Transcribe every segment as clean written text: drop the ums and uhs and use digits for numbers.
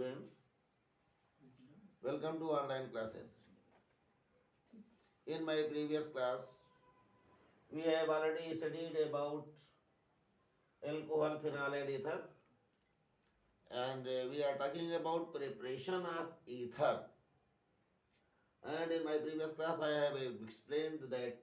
students. Welcome to online classes. In my previous class, we have already studied about alcohol phenolate ether, and we are talking about preparation of ether. And in my previous class, I have explained that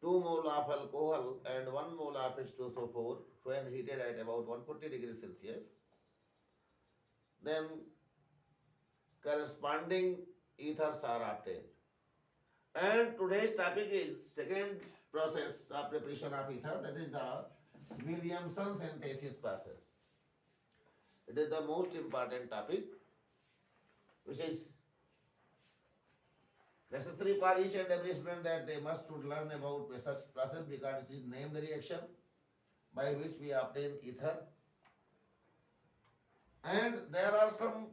2 mole of alcohol and 1 mole of H2SO4 when heated at about 140 degrees Celsius, then corresponding ethers are obtained. And today's topic is second process of preparation of ether, that is the Williamson synthesis process. It is the most important topic which is necessary for each and every student that they must to learn about such process because it is named reaction by which we obtain ether. And there are some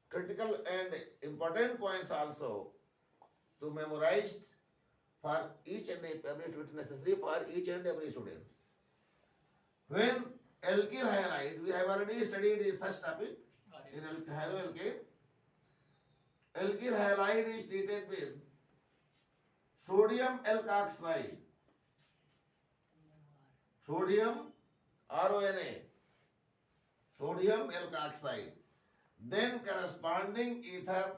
critical and important points also to memorize for each and every student, necessary for each and every student. When alkyl halide, we have already studied such topic in haloalkane. Alkyl halide is treated with sodium alkoxide, sodium RONA, sodium alkoxide. Then corresponding ether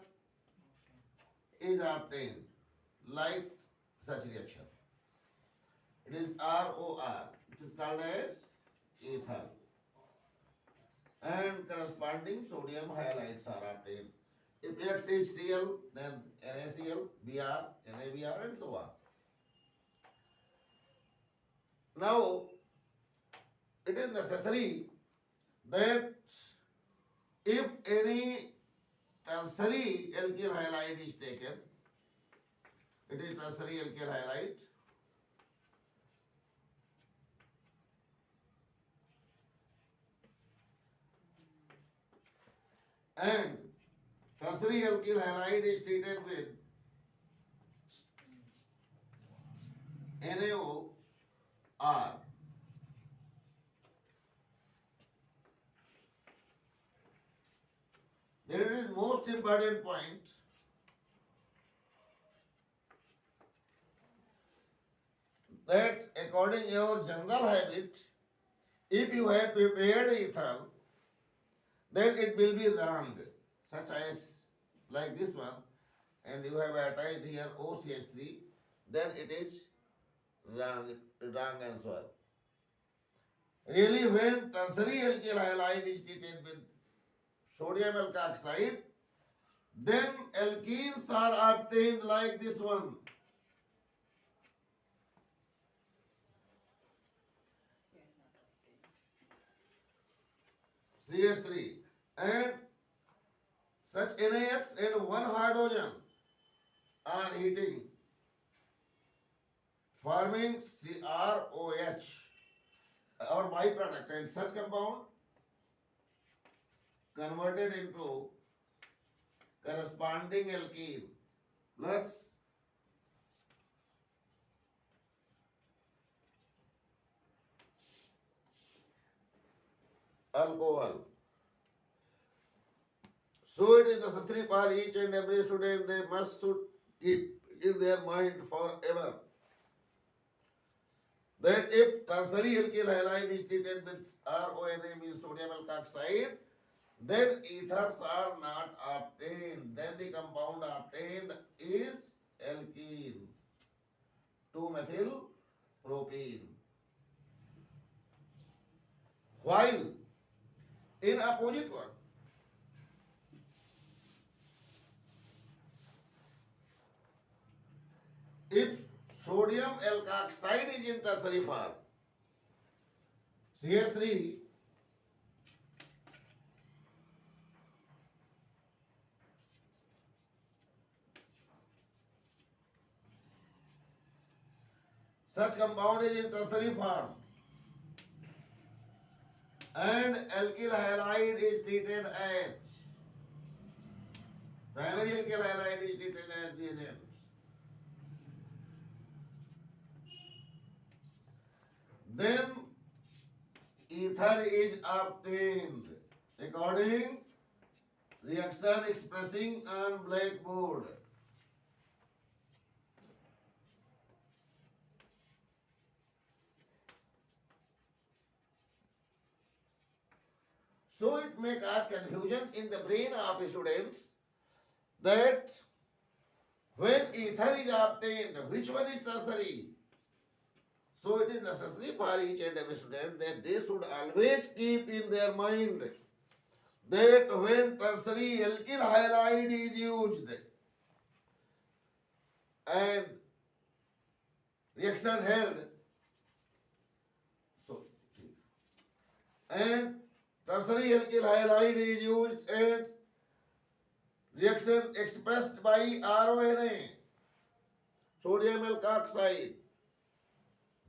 is obtained like such reaction. It is ROR. It is called as ether. And corresponding sodium halides are obtained. If X is Cl, then NaCl, Br, NaBr, and so on. Now, it is necessary that if any tertiary alkyl halide is taken, it is tertiary alkyl halide, and tertiary alkyl halide is treated with NaOR. There is most important point. That according to your general habit, if you have prepared ether, then it will be wrong, such as like this one, and you have attached here OCH3, then it is wrong answer. Really, when tertiary alkyl halide is treated with sodium alkoxide, then alkenes are obtained like this one. CH3 and such NaX and one hydrogen are heating, forming CrOH or byproduct, and such compound converted into corresponding alkene plus alcohol. So it is necessary for each and every student, they must keep in their mind forever that if tertiary alkyl halide is treated with RONA, means sodium alkoxide, then ethers are not obtained. Then the compound obtained is alkene, 2-methyl propene. While in opposite one, if sodium alkoxide is in tertiary form, CH3, such compound is in tertiary form, and alkyl halide is treated as primary alkyl halide is treated as GN. Then ether is obtained recording reaction expressing on blackboard. So it may cause confusion in the brain of students that when ether is obtained, which one is necessary? So it is necessary for each and every student that they should always keep in their mind that when tertiary alkyl halide is used and reaction held, so and tertiary alkyl halide is used and reaction expressed by RONA, sodium alkoxide,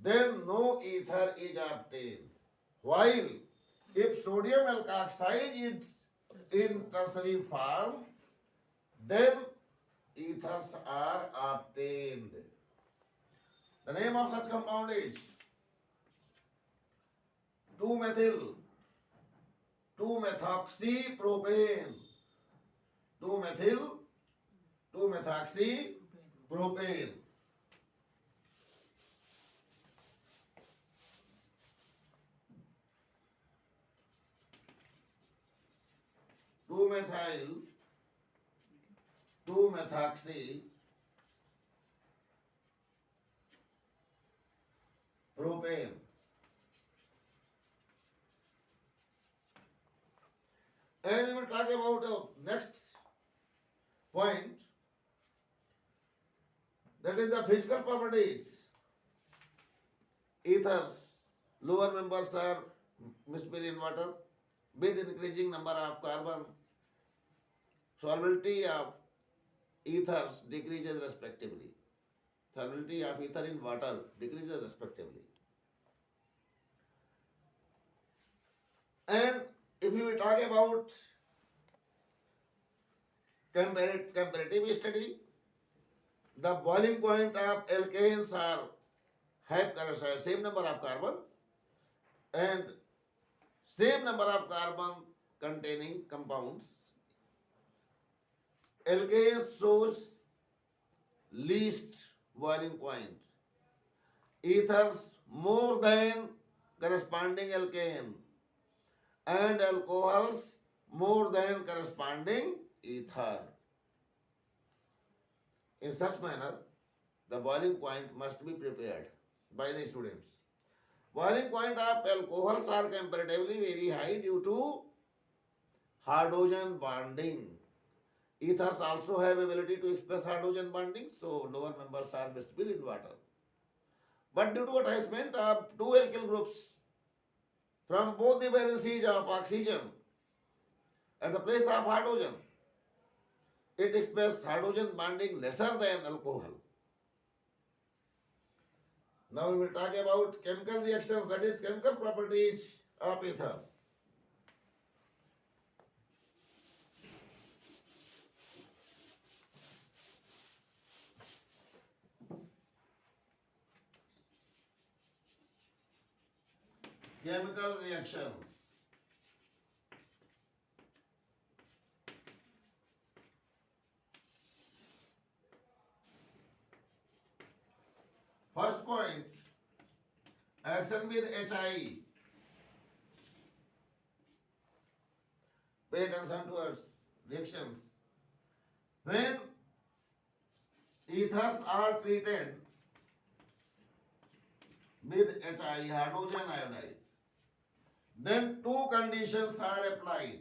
then no ether is obtained. While if sodium alkoxide is in tertiary form, then ethers are obtained. The name of such compound is 2-methyl 2-methoxypropane. 2-methyl 2-methoxypropane. Two-methyl 2-methoxypropane. And we will talk about next point, that is the physical properties. Ethers, lower members are miscible in water with increasing number of carbon. Solubility of ethers decreases respectively. Solubility of ether in water decreases respectively. And if we will talk about comparative study, the boiling point of alkanes have same number of carbon and same number of carbon containing compounds. Alkanes shows least boiling point. Ethers more than corresponding alkane, and alcohols more than corresponding ether. In such manner, the boiling point must be prepared by the students. Boiling point of alcohols are comparatively very high due to hydrogen bonding. Ethers also have ability to express hydrogen bonding, so lower members are miscible in water. But due to attachment of two alkyl groups from both the valencies of oxygen at the place of hydrogen, it expresses hydrogen bonding lesser than alcohol. Now we will talk about chemical reactions, that is chemical properties of ethers. Chemical reactions. First point, action with HI. Pay attention towards reactions. When ethers are treated with HI, hydrogen iodide, then two conditions are applied.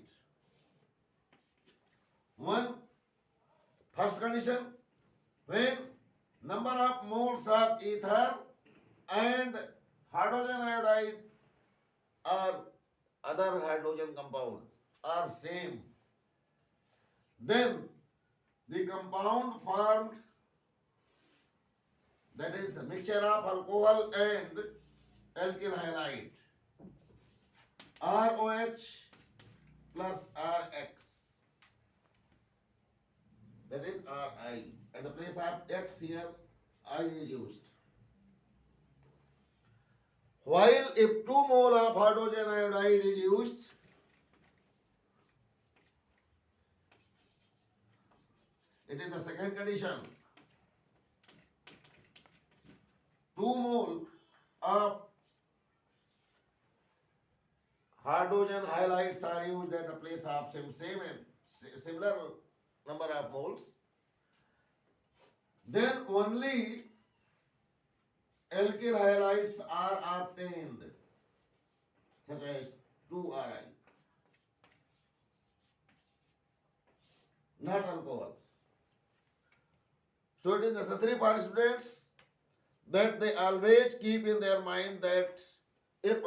One, first condition, when number of moles of ether and hydrogen iodide or other hydrogen compound are same, then the compound formed, that is a mixture of alcohol and alkyl halide, ROH plus RX, that is Ri. At the place of X here, I is used. While if 2 mole of hydrogen iodide is used, It is the second condition. 2 mole of hydrogen halides are used at the place of similar number of moles. Then only alkyl halides are obtained, such as 2Ri, not alcohols. So it is necessary for students that they always keep in their mind that if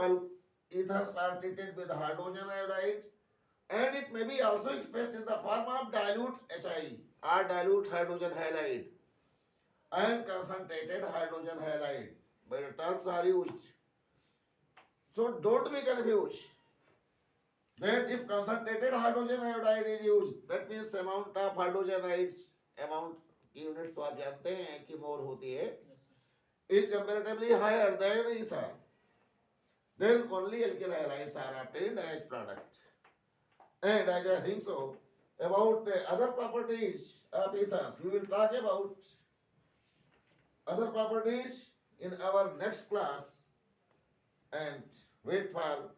ethers are treated with hydrogen iodide, and it may be also expressed in the form of dilute HI or dilute hydrogen halide and concentrated hydrogen halide, but the terms are used. So don't be confused that if concentrated hydrogen iodide is used, that means amount of hydrogen iodide amount की unit तो आप जानते हैं कि मोल होती है, is comparatively higher than ether. Then only alkyl halides are obtained as product. And as I think so, about other properties of ethers, we will talk about other properties in our next class, and wait for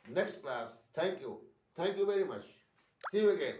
next class. Thank you. Thank you very much. See you again.